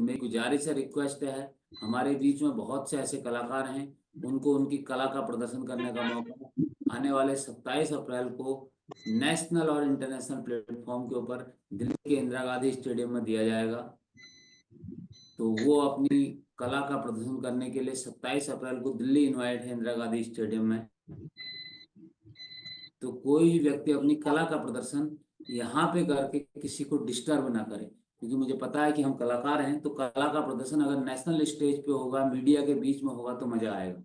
मेरी गुजारिश है, रिक्वेस्ट है, हमारे बीच में बहुत से ऐसे कलाकार हैं, उनको उनकी कला का प्रदर्शन करने का मौका आने वाले 27 अप्रैल को नेशनल और इंटरनेशनल प्लेटफॉर्म के ऊपर दिल्ली के इंदिरा गांधी स्टेडियम में दिया जाएगा। तो वो अपनी कला का प्रदर्शन करने के लिए 27 अप्रैल को दिल्ली इनवाइट है इंदिरा गांधी स्टेडियम में। तो कोई भी व्यक्ति अपनी कला का प्रदर्शन यहाँ पे करके किसी को डिस्टर्ब ना करे, क्योंकि मुझे पता है कि हम कलाकार हैं, तो कला का प्रदर्शन अगर नेशनल स्टेज पे होगा, मीडिया के बीच में होगा, तो मजा आएगा।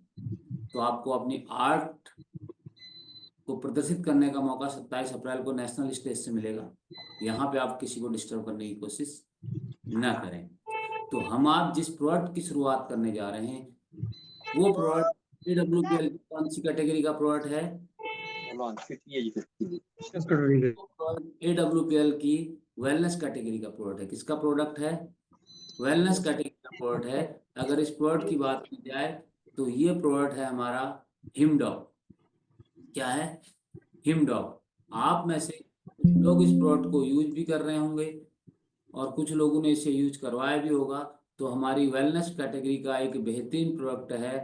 तो आपको अपनी आर्ट को प्रदर्शित करने का मौका 27 अप्रैल को नेशनल स्टेज से मिलेगा। यहाँ पे आप किसी को डिस्टर्ब करने की कोशिश ना करें। तो हम आप जिस प्रोडक्ट की शुरुआत करने जा रहे हैं वो प्रोडक्ट AWPL कौन सी कैटेगरी का प्रोडक्ट है? AWPL की वेलनेस कैटेगरी का प्रोडक्ट है। किसका प्रोडक्ट है? वेलनेस कैटेगरी का प्रोडक्ट है। अगर इस प्रोडक्ट की बात की जाए तो ये प्रोडक्ट है हमारा हिमडॉग। क्या है? हिमडॉग। आप में से कुछ लोग इस प्रोडक्ट को यूज भी कर रहे होंगे और कुछ लोगों ने इसे यूज करवाया भी होगा। तो हमारी वेलनेस कैटेगरी का एक बेहतरीन प्रोडक्ट है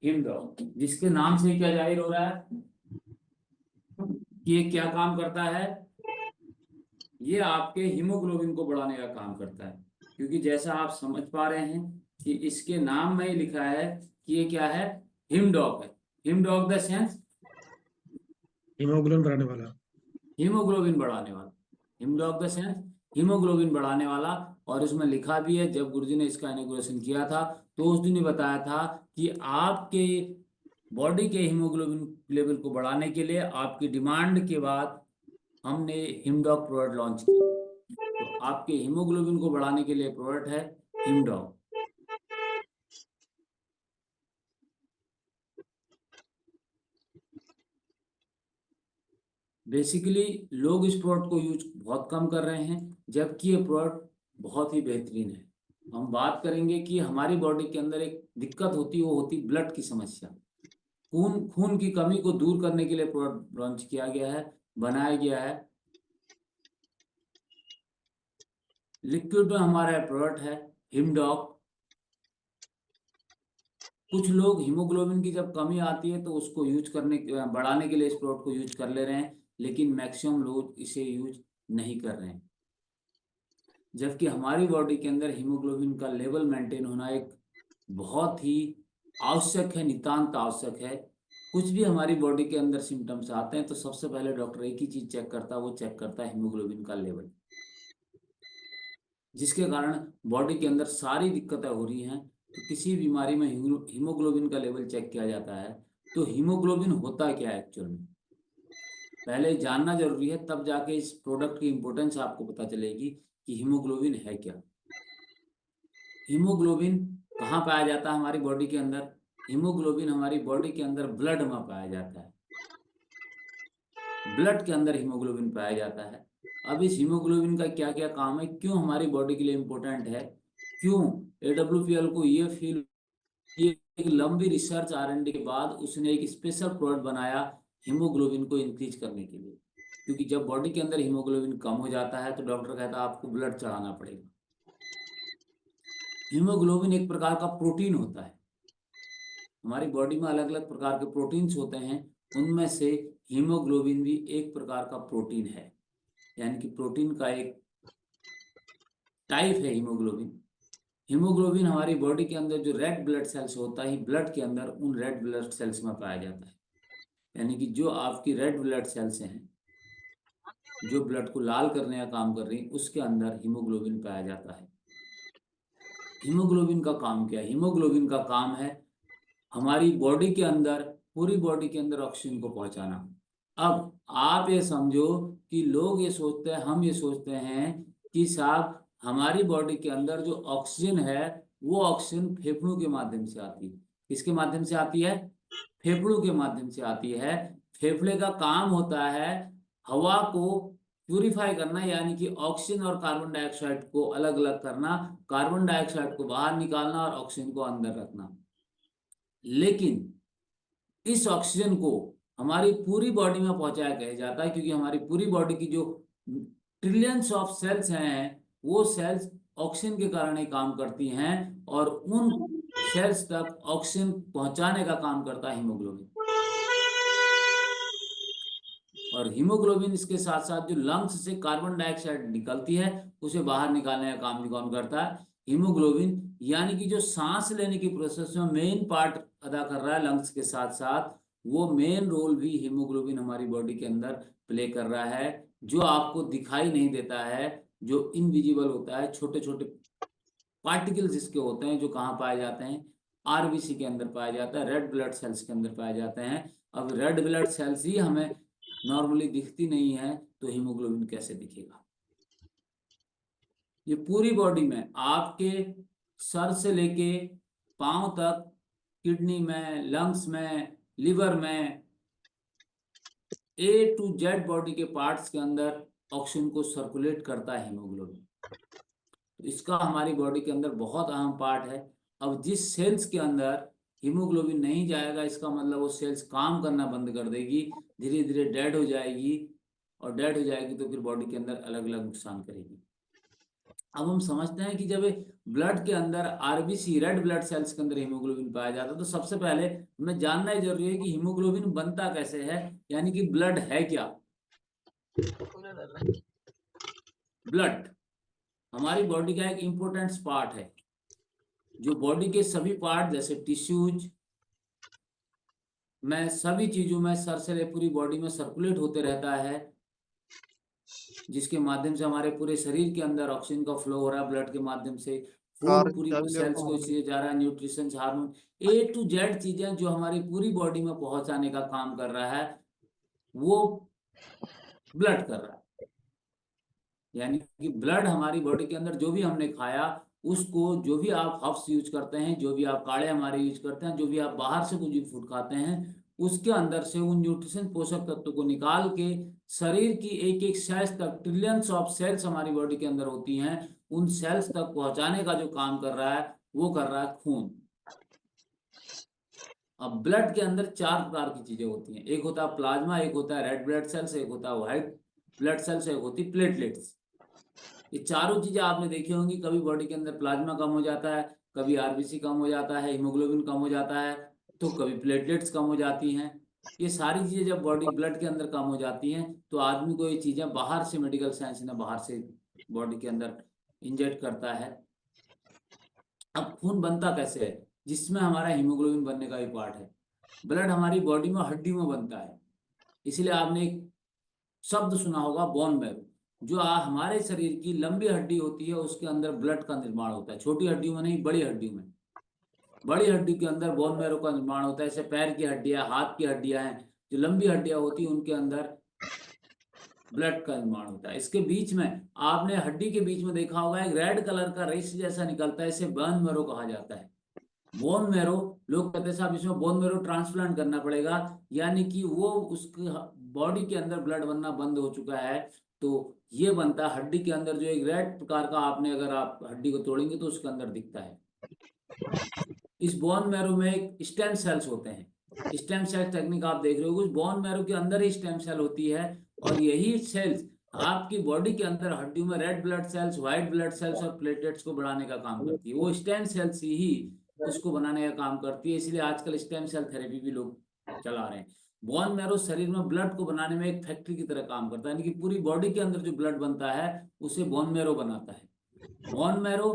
हिमडॉग, जिसके नाम से क्या जाहिर हो रहा है कि ये क्या काम करता है? ये आपके हीमोग्लोबिन को बढ़ाने का काम करता है, क्योंकि जैसा आप समझ पा रहे हैं कि इसके नाम में ही लिखा है कि ये क्या है? हिमडॉग है। हिमडॉग द सेंस हीमोग्लोबिन बढ़ाने वाला, हीमोग्लोबिन बढ़ाने वाला। हिमडॉग द सेंस हीमोग्लोबिन बढ़ाने वाला। और इसमें लिखा भी है, जब गुरुजी ने इसका इनॉग्रेशन किया था तो उस दिन ही बताया था कि आपके बॉडी के हीमोग्लोबिन लेवल को बढ़ाने के लिए आपकी डिमांड के बाद हमने हिमडॉग प्रोडक्ट लॉन्च किया। तो आपके हीमोग्लोबिन को बढ़ाने के लिए प्रोडक्ट है हिमडॉग। बेसिकली लोग इस प्रोडक्ट को यूज बहुत कम कर रहे हैं, जबकि ये प्रोडक्ट बहुत ही बेहतरीन है। हम बात करेंगे कि हमारी बॉडी के अंदर एक दिक्कत होती है, वो होती ब्लड की समस्या। खून की कमी को दूर करने के लिए प्रोडक्ट लॉन्च किया गया है, बनाया गया है। लिक्विड में हमारा प्रोडक्ट है हिमडॉग। कुछ लोग हीमोग्लोबिन की जब कमी आती है तो उसको यूज करने बढ़ाने के लिए इस प्रोडक्ट को यूज कर ले रहे हैं, लेकिन मैक्सिमम लोग इसे यूज नहीं कर रहे हैं। जबकि हमारी बॉडी के अंदर हीमोग्लोबिन का लेवल मेंटेन होना एक बहुत ही आवश्यक है, नितांत आवश्यक है। कुछ भी हमारी बॉडी के अंदर सिम्टम्स आते हैं तो सबसे पहले डॉक्टर एक ही चीज चेक करता है, वो चेक करता है हीमोग्लोबिन का लेवल, जिसके कारण बॉडी के अंदर सारी दिक्कतें हो रही हैं। तो किसी बीमारी में हीमोग्लोबिन का लेवल चेक किया जाता है। तो हीमोग्लोबिन होता क्या है एक्चुअल में, पहले जानना जरूरी है, तब जाके इस प्रोडक्ट की इंपॉर्टेंस आपको पता चलेगी कि हीमोग्लोबिन है क्या। हीमोग्लोबिन कहाँ पाया जाता है हमारी बॉडी के अंदर? हीमोग्लोबिन हमारी बॉडी के अंदर ब्लड में पाया जाता है। ब्लड के अंदर हीमोग्लोबिन पाया जाता है। अब इस हीमोग्लोबिन का क्या क्या काम है, क्यों हमारी बॉडी के लिए इम्पोर्टेंट है, क्यों AWPL को ये फील, ये एक लंबी रिसर्च R&D के बाद उसने एक स्पेशल प्रोडक्ट बनाया हीमोग्लोबिन को इंक्रीज करने के लिए। क्योंकि जब बॉडी के अंदर हीमोग्लोबिन कम हो जाता है तो डॉक्टर कहता है आपको ब्लड चढ़ाना पड़ेगा। हीमोग्लोबिन एक प्रकार का प्रोटीन होता है। हमारी बॉडी में अलग अलग प्रकार के प्रोटीन्स होते हैं, उनमें से हीमोग्लोबिन भी एक प्रकार का प्रोटीन है, यानी कि प्रोटीन का एक टाइप है हीमोग्लोबिन। हीमोग्लोबिन हमारी बॉडी के अंदर जो रेड ब्लड सेल्स होता है, ब्लड के अंदर उन रेड ब्लड सेल्स में पाया जाता है। यानी कि जो आपकी रेड ब्लड सेल्स हैं, जो ब्लड को लाल करने का काम कर रही है, उसके अंदर हीमोग्लोबिन पाया जाता है। हीमोग्लोबिन का काम क्या है? हीमोग्लोबिन का काम है हमारी बॉडी के अंदर, पूरी बॉडी के अंदर ऑक्सीजन को पहुंचाना। अब आप ये समझो कि लोग ये सोचते हैं, हम ये सोचते हैं कि साहब हमारी बॉडी के अंदर जो ऑक्सीजन है वो ऑक्सीजन फेफड़ों के माध्यम से आती है। किसके माध्यम से आती है? फेफड़ों के माध्यम से आती है। फेफड़े का काम होता है हवा को प्यूरिफाई करना, यानी कि ऑक्सीजन और कार्बन डाइऑक्साइड को अलग अलग करना, कार्बन डाइऑक्साइड को बाहर निकालना और ऑक्सीजन को अंदर रखना। लेकिन इस ऑक्सीजन को हमारी पूरी बॉडी में पहुंचाया गया जाता है, क्योंकि हमारी पूरी बॉडी की जो ट्रिलियंस ऑफ सेल्स हैं वो सेल्स ऑक्सीजन के कारण ही काम करती हैं और उन सेल्स तक ऑक्सीजन पहुंचाने का काम करता है हीमोग्लोबिन। और हीमोग्लोबिन इसके साथ साथ जो लंग्स से कार्बन डाइऑक्साइड निकलती है उसे बाहर निकालने का काम भी कौन करता है? हीमोग्लोबिन। यानी कि जो सांस लेने की प्रोसेस में मेन पार्ट अदा कर रहा है लंग्स के साथ साथ, वो मेन रोल भी हीमोग्लोबिन हमारी बॉडी के अंदर प्ले कर रहा है, जो आपको दिखाई नहीं देता है, जो इनविजिबल होता है। छोटे छोटे पार्टिकल्स इसके होते हैं जो कहाँ पाए जाते हैं? आरबीसी के अंदर पाया जाता है, रेड ब्लड सेल्स के अंदर पाए जाते हैं। अब रेड ब्लड सेल्स ही हमें नॉर्मली दिखती नहीं है तो हीमोग्लोबिन कैसे दिखेगा? ये पूरी बॉडी में आपके सर से लेके पांव तक, किडनी में, लंग्स में, लिवर में, A to Z बॉडी के पार्ट्स के अंदर ऑक्सीजन को सर्कुलेट करता है हीमोग्लोबिन। तो इसका हमारी बॉडी के अंदर बहुत अहम पार्ट है। अब जिस सेल्स के अंदर हीमोग्लोबिन नहीं जाएगा, इसका मतलब वो सेल्स काम करना बंद कर देगी, धीरे धीरे डेड हो जाएगी, और डेड हो जाएगी तो फिर बॉडी के अंदर अलग अलग नुकसान करेगी। अब हम समझते हैं कि जब ब्लड के अंदर आरबीसी, रेड ब्लड सेल्स के अंदर हीमोग्लोबिन पाया जाता है, तो सबसे पहले हमें जानना ही जरूरी है कि हीमोग्लोबिन बनता कैसे है, यानी कि ब्लड है क्या? ब्लड हमारी बॉडी का एक इंपॉर्टेंट पार्ट है, जो बॉडी के सभी पार्ट जैसे टिश्यूज में, सभी चीजों में, सर से ले पूरी बॉडी में सर्कुलेट होते रहता है, जिसके माध्यम से हमारे पूरे शरीर के अंदर ऑक्सीजन का फ्लो हो रहा है ब्लड के माध्यम से। फूड पूरी सेल्स को इसलिए जा रहा है, nutrition, hormone, A to Z चीजें जो हमारी पूरी बॉडी में पहुंचाने का काम कर रहा है, वो ब्लड कर रहा है। यानी कि ब्लड हमारी बॉडी के अंदर जो भी हमने खाया, उसको, जो भी आप हर्ब्स यूज करते हैं, जो भी आप काढ़े हमारे यूज करते हैं, जो भी आप बाहर से कुछ भी फूड खाते हैं, उसके अंदर से उन न्यूट्रिशन पोषक तत्वों को निकाल के शरीर की एक एक सेल्स तक, ट्रिलियंस ऑफ सेल्स हमारी बॉडी के अंदर होती हैं, उन सेल्स तक पहुंचाने का जो काम कर रहा है वो कर रहा है खून। अब ब्लड के अंदर 4 प्रकार की चीजें होती हैं। एक होता है प्लाज्मा, एक होता है रेड ब्लड सेल्स, एक होता है व्हाइट ब्लड सेल्स, एक होती है प्लेटलेट्स। ये चारों चीजें आपने देखी होंगी। कभी बॉडी के अंदर प्लाज्मा कम हो जाता है, कभी आरबीसी कम हो जाता है, हीमोग्लोबिन कम हो जाता है, तो कभी प्लेटलेट्स कम हो जाती हैं। ये सारी चीजें जब बॉडी ब्लड के अंदर कम हो जाती हैं तो आदमी को ये चीजें बाहर से, मेडिकल साइंस ने बाहर से बॉडी के अंदर इंजेक्ट करता है। अब खून बनता कैसे है? जिसमें हमारा हीमोग्लोबिन बनने का भी पार्ट है। ब्लड हमारी बॉडी में हड्डियों में बनता है, इसलिए आपने एक शब्द सुना होगा बोन मैरो। जो हमारे शरीर की लंबी हड्डी होती है उसके अंदर ब्लड का निर्माण होता है, छोटी हड्डियों में नहीं, बड़ी हड्डियों में। बड़ी हड्डी के अंदर बोन मैरो का निर्माण होता है। जैसे पैर की हड्डियां, हाथ की हड्डियां हैं, जो लंबी हड्डियां होती है उनके अंदर ब्लड का निर्माण होता है। इसके बीच में आपने हड्डी के बीच में देखा होगा एक रेड कलर का रेस जैसा निकलता है, इसे बोन मैरो कहा जाता है। बोन मैरो, लोग कहते हैं साहब इसमें बोन मैरो ट्रांसप्लांट करना पड़ेगा, यानी कि वो उसकी बॉडी के अंदर ब्लड बनना बंद हो चुका है, तो ये बनता है हड्डी के अंदर। जो एक रेड प्रकार का, आपने अगर आप हड्डी को तोड़ेंगे तो उसके अंदर दिखता है। इस बोन मैरो में एक स्टेम सेल्स होते हैं। स्टेम सेल टेक्निक आप देख रहे हो, उस बोन मैरो के अंदर ही स्टेम सेल होती है, और यही सेल्स आपकी बॉडी के अंदर हड्डियों में red blood cells, white blood cells और प्लेटलेट्स को बढ़ाने का काम करती है। वो स्टेम सेल्स ही उसको बनाने का काम करती है, इसलिए आजकल स्टेम सेल थेरेपी भी लोग चला रहे हैं। बोन मैरो शरीर में ब्लड को बनाने में एक फैक्ट्री की तरह काम करता है, यानी कि पूरी बॉडी के अंदर जो ब्लड बनता है उसे बोन मैरो बनाता है। बोन मैरो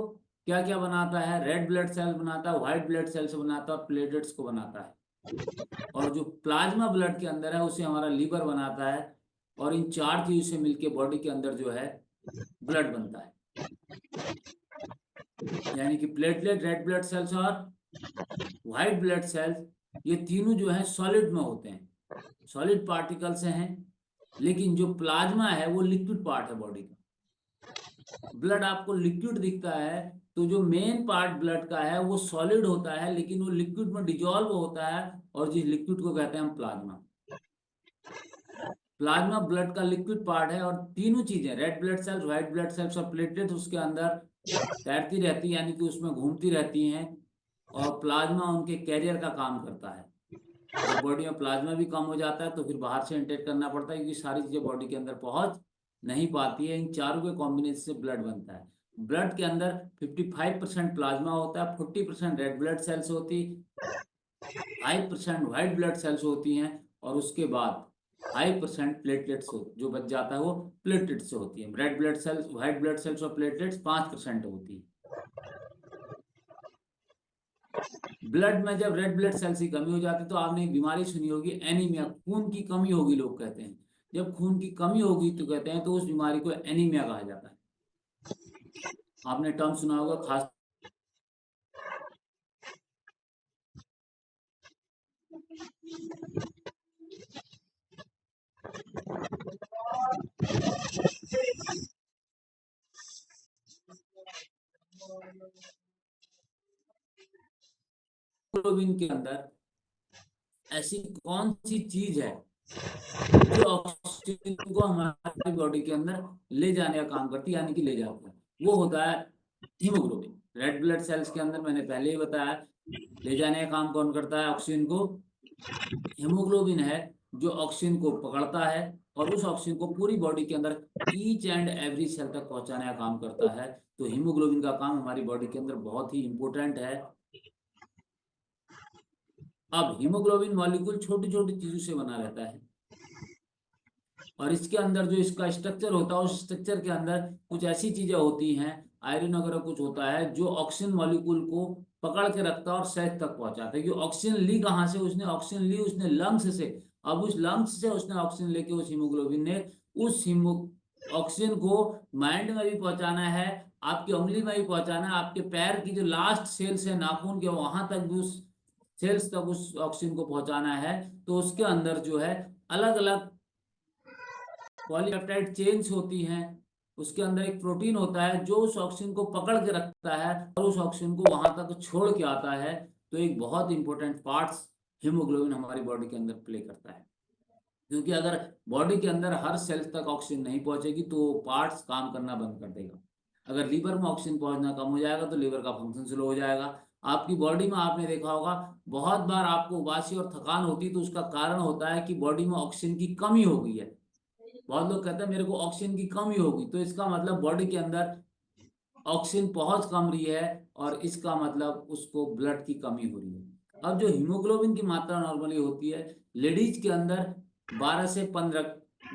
क्या क्या बनाता है? रेड ब्लड सेल बनाता है, व्हाइट ब्लड सेल्स बनाता है, और प्लेटलेट्स को बनाता है। और जो प्लाज्मा ब्लड के अंदर है उसे हमारा लीवर बनाता है, और इन 4 चीजों से मिलके बॉडी के अंदर जो है ब्लड बनता है। यानी कि प्लेटलेट, रेड ब्लड सेल्स और व्हाइट ब्लड सेल्स, ये तीनों जो है सॉलिड में होते हैं, सॉलिड पार्टिकल से हैं। लेकिन जो प्लाज्मा है वो लिक्विड पार्ट है बॉडी का। ब्लड आपको लिक्विड दिखता है, तो जो मेन पार्ट ब्लड का है वो सॉलिड होता है, लेकिन वो लिक्विड में डिजॉल्व होता है, और जिस लिक्विड को कहते हैं हम प्लाज्मा। प्लाज्मा ब्लड का लिक्विड पार्ट है, और तीनों चीजें, red blood cells, white blood cells और प्लेटलेट, उसके अंदर तैरती रहती है, यानी कि उसमें घूमती रहती हैं, और प्लाज्मा उनके कैरियर का काम करता है। जब बॉडी में प्लाज्मा भी कम हो जाता है तो फिर बाहर से इंटेक करना पड़ता है, क्योंकि सारी चीजें बॉडी के अंदर पहुंच नहीं पाती है। इन चारों के कॉम्बिनेशन से ब्लड बनता है। ब्लड के अंदर 55% प्लाज्मा होता है, 40% रेड ब्लड सेल्स होती, 5% व्हाइट ब्लड सेल्स होती हैं, और उसके बाद 5% प्लेटलेट्स जो बच जाता है वो प्लेटलेट्स से होती है। Red blood cells, white blood cells और प्लेटलेट्स 5% होती है। ब्लड में जब रेड ब्लड सेल्स की कमी हो जाती है तो आपने एक बीमारी सुनी होगी, एनीमिया, खून की कमी होगी लोग कहते हैं। जब खून की कमी होगी तो कहते हैं तो उस बीमारी को एनीमिया कहा जाता है। आपने टर्म सुना होगा, खास हीमोग्लोबिन के अंदर ऐसी कौन सी चीज है जो ऑक्सीजन को हमारी बॉडी के अंदर ले जाने का काम करती है, यानी कि ले जाता है, वो होता है हीमोग्लोबिन। रेड ब्लड सेल्स के अंदर मैंने पहले ही बताया ले जाने का काम कौन करता है ऑक्सीजन को, हीमोग्लोबिन है जो ऑक्सीजन को पकड़ता है और उस ऑक्सीजन को पूरी बॉडी के अंदर ईच एंड एवरी सेल तक पहुंचाने का काम करता है। तो हीमोग्लोबिन का काम हमारी बॉडी के अंदर बहुत ही इंपॉर्टेंट है। अब हीमोग्लोबिन मॉलिक्यूल छोटी छोटी चीजों से बना रहता है और इसके अंदर जो इसका स्ट्रक्चर होता है उस स्ट्रक्चर के अंदर कुछ ऐसी चीजें होती हैं, आयरन वगैरह कुछ होता है जो ऑक्सीजन मॉलिक्यूल को पकड़ के रखता है और शहद तक पहुंचाता है। कि ऑक्सीजन ली कहाँ से, उसने ऑक्सीजन ली उसने लंग्स से। अब उस लंग्स से उसने ऑक्सीजन लेके उस हीमोग्लोबिन ने उस ऑक्सीजन को माइंड में भी पहुंचाना है, आपकी उंगली में भी पहुंचाना है, आपके पैर की जो लास्ट सेल्स है नाखून के वहां तक भी उस सेल्स तक उस ऑक्सीजन को पहुंचाना है। तो उसके अंदर जो है अलग अलग पॉलीपेप्टाइड चेन्स होती हैं, उसके अंदर एक प्रोटीन होता है जो उस ऑक्सीजन को पकड़ के रखता है और उस ऑक्सीजन को वहां तक छोड़ के आता है। तो एक बहुत इंपॉर्टेंट पार्ट्स हीमोग्लोबिन हमारी बॉडी के अंदर प्ले करता है, क्योंकि अगर बॉडी के अंदर हर सेल तक ऑक्सीजन नहीं पहुंचेगी तो पार्ट्स काम करना बंद कर देगा। अगर लीवर में ऑक्सीजन पहुंचना कम हो जाएगा तो लीवर का फंक्शन स्लो हो जाएगा। आपकी बॉडी में आपने देखा होगा बहुत बार आपको उबासी और थकान होती है तो उसका कारण होता है कि बॉडी में ऑक्सीजन की कमी हो गई है। बहुत लोग कहते हैं मेरे को ऑक्सीजन की कमी होगी, तो इसका मतलब बॉडी के अंदर ऑक्सीजन पहुंच कम रही है और इसका मतलब उसको ब्लड की कमी हो रही है। अब जो हीमोग्लोबिन की मात्रा नॉर्मली होती है लेडीज के अंदर 12 से 15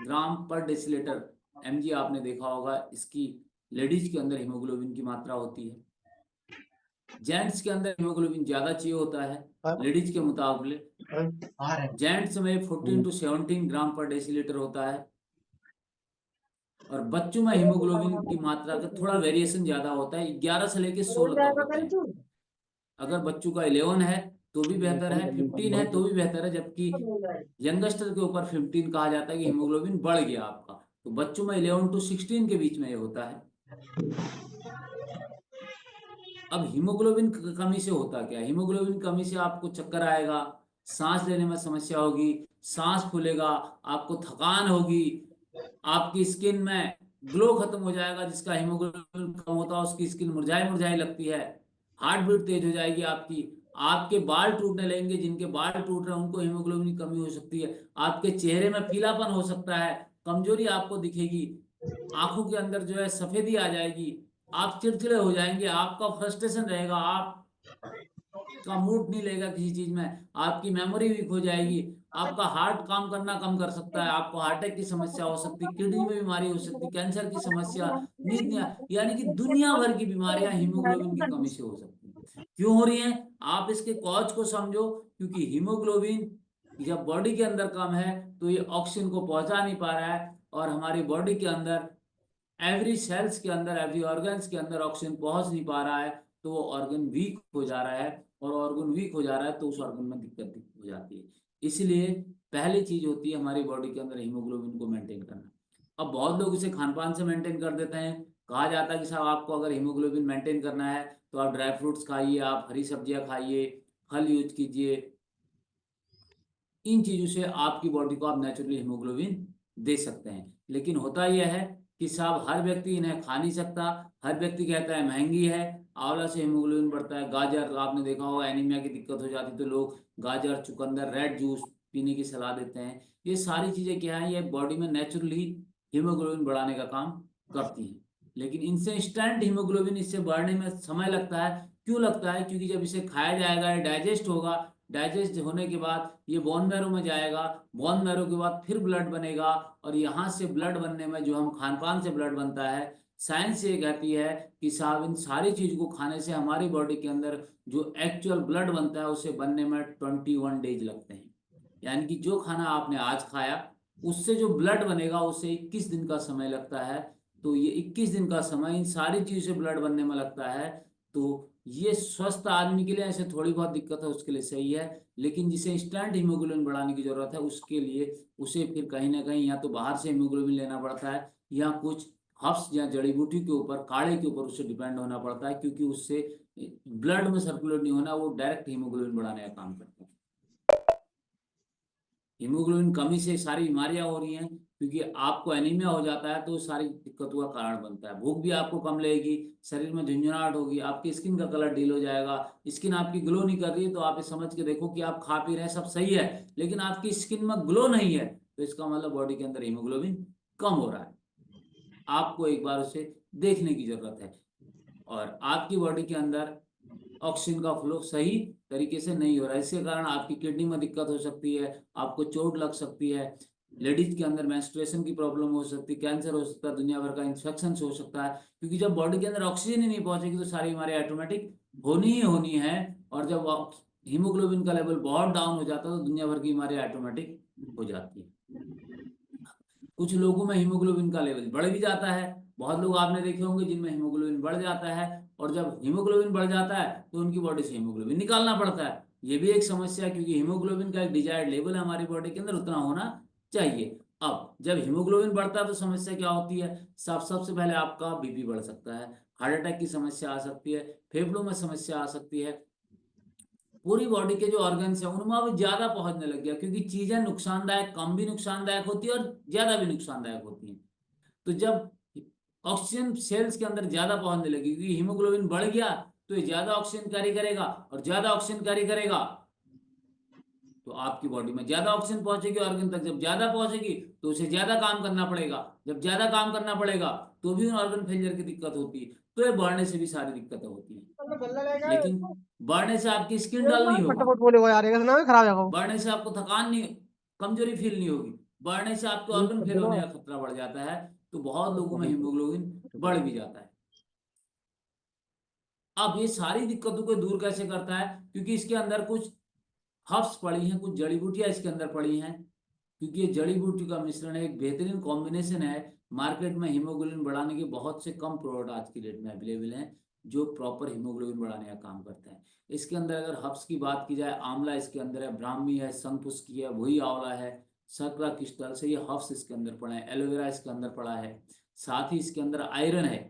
ग्राम पर डेसीलीटर mg, आपने देखा होगा इसकी लेडीज के अंदर हीमोग्लोबिन की मात्रा होती है। जेंट्स के अंदर हीमोग्लोबिन ज्यादा चाहिए होता है लेडीज के मुकाबले। जेंट्स में 14 to 17 ग्राम पर डेसीलीटर होता है और बच्चों में हीमोग्लोबिन की मात्रा का थोड़ा वेरिएशन ज्यादा होता है, 11 से लेके 16 तक होता है। अगर बच्चों का 11 है तो भी बेहतर है, 15 है तो भी बेहतर है, जबकि यंगस्टर के ऊपर 15 कहा जाता है कि हीमोग्लोबिन बढ़ गया आपका। तो बच्चों में 11 to 16 के बीच में ये होता है। अब हीमोग्लोबिन कमी से होता क्या है, हीमोग्लोबिन कमी से आपको चक्कर आएगा, सांस लेने में समस्या होगी, सांस फूलेगा, आपको थकान होगी, आपकी स्किन में ग्लो खत्म हो जाएगा। जिसका हीमोग्लोबिन कम होता है उसकी स्किन मुरझाई मुरझाई लगती है, हार्ट बीट तेज हो जाएगी आपकी, आपके बाल टूटने लगेंगे, जिनके बाल टूट रहे हैं उनको हीमोग्लोबिन की कमी हो सकती है, आपके चेहरे में पीलापन हो सकता है, कमजोरी आपको दिखेगी, आंखों के अंदर जो है सफेदी आ जाएगी, आप चिड़चिड़े हो जाएंगे, आपका फ्रस्ट्रेशन रहेगा, आप का मूड नहीं लगेगा किसी चीज में, आपकी मेमोरी वीक हो जाएगी, आपका हार्ट काम करना कम कर सकता है, आपको हार्ट अटैक की समस्या हो सकती है, किडनी में बीमारी हो सकती है, कैंसर की समस्या, नींद नहीं यानी कि दुनिया भर की बीमारियां हीमोग्लोबिन की कमी से हो सकती है। क्यों हो रही हैं, आप इसके कॉज को समझो। क्योंकि हीमोग्लोबिन जब बॉडी के अंदर कम है तो ये ऑक्सीजन को पहुंचा नहीं पा रहा है और हमारी बॉडी के अंदर एवरी सेल्स के अंदर एवरी ऑर्गन्स के अंदर ऑक्सीजन पहुंच नहीं पा रहा है, तो वो ऑर्गन वीक हो जा रहा है और ऑर्गन वीक हो जा रहा है तो उस ऑर्गन में दिक्कत हो जाती है। इसलिए पहली चीज होती है हमारी बॉडी के अंदर हीमोग्लोबिन को मेंटेन करना। अब बहुत लोग इसे खान पान से मेंटेन कर देते हैं। कहा जाता है कि साहब आपको अगर हीमोग्लोबिन मेंटेन करना है तो आप ड्राई फ्रूट्स खाइए, आप हरी सब्जियां खाइए, फल यूज कीजिए, इन चीजों से आपकी बॉडी को आप नेचुरली हीमोग्लोबिन दे सकते हैं। लेकिन होता यह है कि साहब हर व्यक्ति इन्हें खा नहीं सकता, हर व्यक्ति कहता है महंगी है, आंवला से हीमोग्लोबिन बढ़ता है, गाजर आपने देखा होगा एनीमिया की दिक्कत हो जाती तो लोग गाजर, चुकंदर, रेड जूस पीने की सलाह देते हैं। ये सारी चीजें क्या है, ये बॉडी में नेचुरली हीमोग्लोबिन बढ़ाने का काम करती हैं। लेकिन इनसे इंस्टेंट हीमोग्लोबिन इससे बढ़ने में समय लगता है। क्यों लगता है? क्योंकि जब इसे खाया जाएगा, डाइजेस्ट होगा, डाइजेस्ट होने के बाद ये बोन मैरो में जाएगा, बोन मैरो के बाद फिर ब्लड बनेगा, और यहाँ से ब्लड बनने में जो हम खान पान से ब्लड बनता है, साइंस ये कहती है कि साहब इन सारी चीज को खाने से हमारी बॉडी के अंदर जो एक्चुअल ब्लड बनता है उसे बनने में 21 डेज लगते हैं। यानी कि जो खाना आपने आज खाया उससे जो ब्लड बनेगा उसे 21 दिन का समय लगता है। तो ये 21 दिन का समय इन सारी चीजों से ब्लड बनने में लगता है। तो ये स्वस्थ आदमी के लिए ऐसे थोड़ी बहुत दिक्कत है, उसके लिए सही है। लेकिन जिसे इंस्टेंट हीमोग्लोबिन बढ़ाने की जरूरत है उसके लिए उसे फिर कहीं ना कहीं या तो बाहर से हीमोग्लोबिन लेना पड़ता है, या कुछ हर्ब्स या जड़ी बूटी के ऊपर, काढ़े के ऊपर उससे डिपेंड होना पड़ता है, क्योंकि उससे ब्लड में सर्कुलेट नहीं होना, वो डायरेक्ट हीमोग्लोबिन बढ़ाने का काम करता है। हीमोग्लोबिन कमी से सारी बीमारियां हो रही हैं, क्योंकि आपको एनीमिया हो जाता है तो सारी दिक्कतों का कारण बनता है। भूख भी आपको कम लगेगी, शरीर में झुंझुनाहट होगी, आपकी स्किन का कलर डील हो जाएगा, स्किन आपकी ग्लो नहीं कर रही है तो आप ये समझ के देखो कि आप खा पी रहे हैं सब सही है, लेकिन आपकी स्किन में ग्लो नहीं है, तो इसका मतलब बॉडी के अंदर हीमोग्लोबिन कम हो रहा है। आपको एक बार उसे देखने की जरूरत है। और आपकी बॉडी के अंदर ऑक्सीजन का फ्लो सही तरीके से नहीं हो रहा है, इसके कारण आपकी किडनी में दिक्कत हो सकती है, आपको चोट लग सकती है, लेडीज के अंदर मेंस्ट्रुएशन की प्रॉब्लम हो सकती है, कैंसर हो सकता है, दुनिया भर का इन्फेक्शन हो सकता है। क्योंकि जब बॉडी के अंदर ऑक्सीजन ही नहीं पहुंचेगी तो सारी बीमारी ऑटोमेटिक होनी ही होनी है। और जब हीमोग्लोबिन का लेवल बहुत डाउन हो जाता है तो दुनिया भर की बीमारी ऑटोमेटिक हो जाती है। कुछ लोगों में हीमोग्लोबिन का लेवल बढ़ भी जाता है, बहुत लोग आपने देखे होंगे जिनमें हीमोग्लोबिन बढ़ जाता है, और जब हीमोग्लोबिन बढ़ जाता है तो उनकी बॉडी से हीमोग्लोबिन निकालना पड़ता है। ये भी एक समस्या है, क्योंकि हीमोग्लोबिन का एक डिजायर्ड लेवल है हमारी बॉडी के अंदर, उतना होना चाहिए। अब जब हीमोग्लोबिन बढ़ता है तो समस्या क्या होती है? सबसे पहले आपका बीपी बढ़ सकता है, हार्ट अटैक की समस्या आ सकती है, फेफड़ों में समस्या आ सकती है, पूरी बॉडी के जो ऑर्गन्स है उनमें भी ज्यादा पहुंचने लग गया, क्योंकि चीजें नुकसानदायक कम भी नुकसानदायक होती है और ज्यादा भी नुकसानदायक होती हैं। तो जब ऑक्सीजन सेल्स के अंदर ज्यादा पहुंचने लगी, क्योंकि हीमोग्लोबिन बढ़ गया तो ये ज्यादा ऑक्सीजन कैरी करेगा, और ज्यादा ऑक्सीजन कैरी करेगा तो आपकी बॉडी में ज्यादा ऑक्सीजन पहुंचेगी ऑर्गन तक, जब ज्यादा पहुंचेगी तो उसे ज्यादा काम करना पड़ेगा, जब ज्यादा काम करना पड़ेगा तो भी उन ऑर्गन फेलियर की दिक्कत होती है। तो ये बढ़ने से भी सारी दिक्कतें होती हैं। लेकिन बढ़ने से आपकी स्किन डल नहीं होगी, फटाफट बोले यार ये नाम खराब है। बढ़ने से आपको थकान नहीं, कमजोरी फील नहीं होगी, बढ़ने से आपके ऑर्गन फेल होने का खतरा बढ़ जाता है। तो बहुत लोगों में हीमोग्लोबिन बढ़ भी जाता है। अब ये सारी दिक्कतों को दूर कैसे करता है? क्योंकि इसके अंदर कुछ हर्ब्स पड़ी हैं, कुछ जड़ी बूटियां इसके अंदर पड़ी हैं, क्योंकि ये जड़ी बूटी का मिश्रण है, एक बेहतरीन कॉम्बिनेशन है। मार्केट में हीमोग्लोबिन बढ़ाने के बहुत से कम प्रोडक्ट आज की डेट में अवेलेबल हैं जो प्रॉपर हीमोग्लोबिन बढ़ाने का काम करते हैं। इसके अंदर अगर हर्ब्स की बात की जाए, आंवला इसके अंदर है, ब्राह्मी है, शंखपुष्पी है, वही आंवला है, सकरा क्रिस्टल से, ये हर्ब्स इसके अंदर पड़े हैं, एलोवेरा इसके अंदर पड़ा है, साथ ही इसके अंदर आयरन है,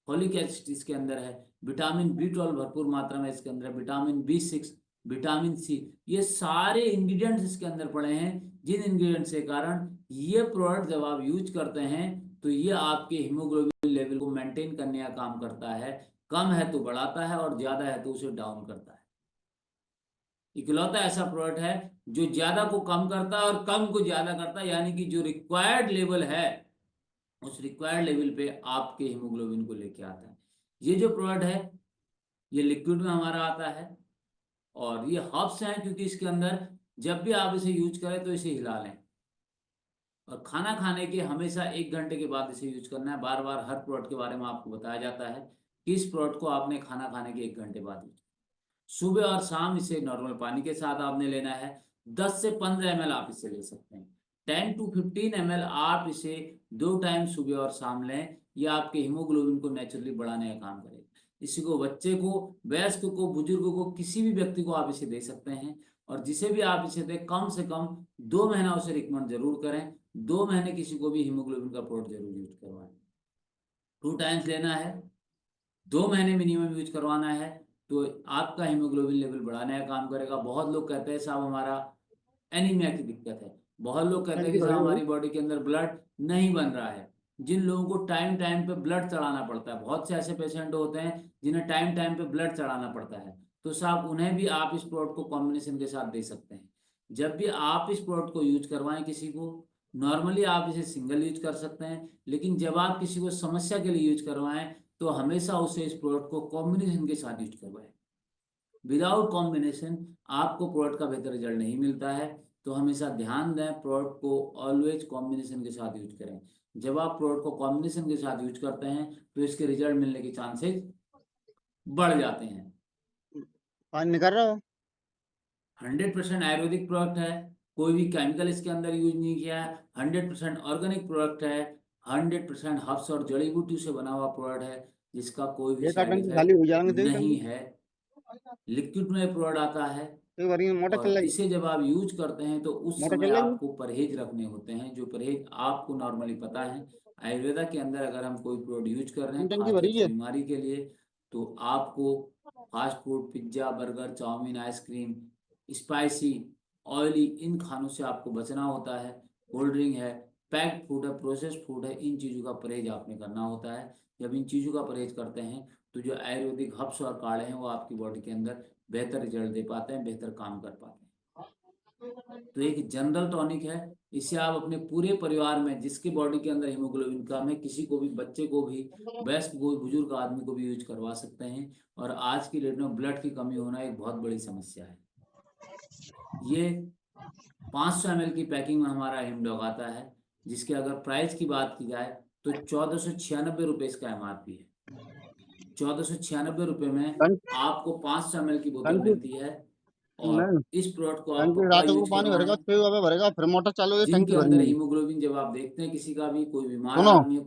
फोलिक एसिड इसके अंदर है, विटामिन B12 भरपूर मात्रा में इसके अंदर है, विटामिन B6, विटामिन C, ये सारे इंग्रेडिएंट्स इसके अंदर पड़े हैं, जिन इंग्रेडिएंट्स के कारण ये प्रोडक्ट जब आप यूज करते हैं तो ये आपके हीमोग्लोबिन लेवल को मेंटेन करने का काम करता है। कम है तो बढ़ाता है और ज्यादा है तो उसे डाउन करता है। इकलौता ऐसा प्रोडक्ट है जो ज्यादा को कम करता है और कम को ज्यादा करता है, यानी कि जो रिक्वायर्ड लेवल है उस रिक्वायर्ड लेवल पे आपके हीमोग्लोबिन को लेके आता है। ये जो प्रोडक्ट है ये लिक्विड में हमारा आता है, और ये हर्ब्स हैं, क्योंकि इसके अंदर जब भी आप इसे यूज करें तो इसे हिला लें, और खाना खाने के हमेशा 1 घंटे के बाद इसे यूज करना है। बार बार हर प्रोडक्ट के बारे में आपको बताया जाता है कि इस प्रोडक्ट को आपने खाना खाने के 1 घंटे बाद यूज, सुबह और शाम इसे नॉर्मल पानी के साथ आपने लेना है। 10 से 15 ml आप इसे ले सकते हैं, 10 to 15 ml आप इसे 2 टाइम सुबह और शाम लें। यह आपके हीमोग्लोबिन को नेचुरली बढ़ाने का काम करेगा। इसी को बच्चे को, वयस्क को, बुजुर्ग को, किसी भी व्यक्ति को आप इसे दे सकते हैं, और जिसे भी आप इसे दें कम से कम 2 महीना उसे रिकमेंड जरूर करें। 2 महीने किसी को भी हीमोग्लोबिन का प्रोडक्ट जरूर यूज करवाएं। 2 टाइम्स लेना है, 2 महीने मिनिमम यूज करवाना है, तो आपका हीमोग्लोबिन लेवल बढ़ाने का काम करेगा। बहुत लोग कहते हैं साहब हमारा एनीमिया की दिक्कत है, बहुत लोग कहते हैं कि साहब हमारी बॉडी के अंदर ब्लड नहीं बन रहा है। जिन लोगों को टाइम टाइम पे ब्लड चढ़ाना पड़ता है, बहुत से ऐसे पेशेंट होते हैं जिन्हें टाइम टाइम पे ब्लड चढ़ाना पड़ता है, तो साहब उन्हें भी आप इस प्रोडक्ट को कॉम्बिनेशन के साथ दे सकते हैं। जब भी आप इस प्रोडक्ट को यूज करवाएं किसी को, नॉर्मली आप इसे सिंगल यूज कर सकते हैं, लेकिन जब आप किसी को समस्या के लिए यूज करवाएं तो हमेशा उसे इस प्रोडक्ट को कॉम्बिनेशन के साथ यूज करवाएं। विदाउट कॉम्बिनेशन आपको प्रोडक्ट का बेहतर रिजल्ट नहीं मिलता है। तो हमेशा ध्यान दें, प्रोडक्ट को ऑलवेज कॉम्बिनेशन के साथ यूज करें। जब आप प्रोडक्ट को कॉम्बिनेशन के साथ यूज करते हैं तो इसके रिजल्ट मिलने के चांसेस बढ़ जाते हैं। पानी निकल रहा हो 100% आयुर्वेदिक प्रोडक्ट है, कोई भी केमिकल इसके अंदर यूज नहीं किया है। 100% ऑर्गेनिक प्रोडक्ट है, 100% हर्ब्स और जड़ी बूटी से बना हुआ प्रोडक्ट है, जिसका कोई भी एक साइड टंकी खाली हो जाएंगे इफेक्ट तो नहीं है। लिक्विड में प्रोडक्ट आता है एक बार मोटर चल और रही इसे जब आप यूज करते हैं तो उस मोटर समय चल रही है आपको परहेज रखने होते हैं, जो परहेज आपको नॉर्मली पता है। आयुर्वेदा के अंदर अगर हम कोई प्रोडक्ट यूज कर रहे हैं टंकी खासतौर भरी से है बीमारी के लिए, तो आपको fast food, pizza, burger, chow mein, ice cream, spicy, oily इन खानों से आपको बचना होता है। कोल्ड ड्रिंक है, पैक्ड फूड है, प्रोसेस्ड फूड है, इन चीज़ों का परहेज आपने करना होता है। जब इन चीज़ों का परहेज करते हैं तो जो आयुर्वेदिक हर्ब्स और काढ़े हैं वो आपकी बॉडी के अंदर बेहतर रिजल्ट दे पाते हैं, बेहतर काम कर पाते हैं। तो एक जनरल टॉनिक है, इसे आप अपने पूरे परिवार में जिसकी बॉडी के अंदर हीमोग्लोबिन कम है, किसी को भी, बच्चे को भी, वयस्क को भी, बुजुर्ग आदमी को भी यूज करवा सकते हैं। और आज की डेट में ब्लड की कमी होना एक बहुत बड़ी समस्या है। ये 500 ml की पैकिंग में हमारा हिमडॉग आता है, जिसके अगर प्राइस की बात की जाए तो 1496 रुपये इसका MRP है। 1496 रुपये में टंकी आपको 500 ml की बोतल टंकी मिलती है। और नहीं इस प्रोडक्ट को आप टंकी कब रात को यूज पानी भरेगा करवाएं? फिर भरेगा फिर मोटर चालू है जिनके टंकी भरी अंदर नहीं हीमोग्लोबिन, जब आप देखते हैं किसी का भी, कोई बीमार सुनो आदमी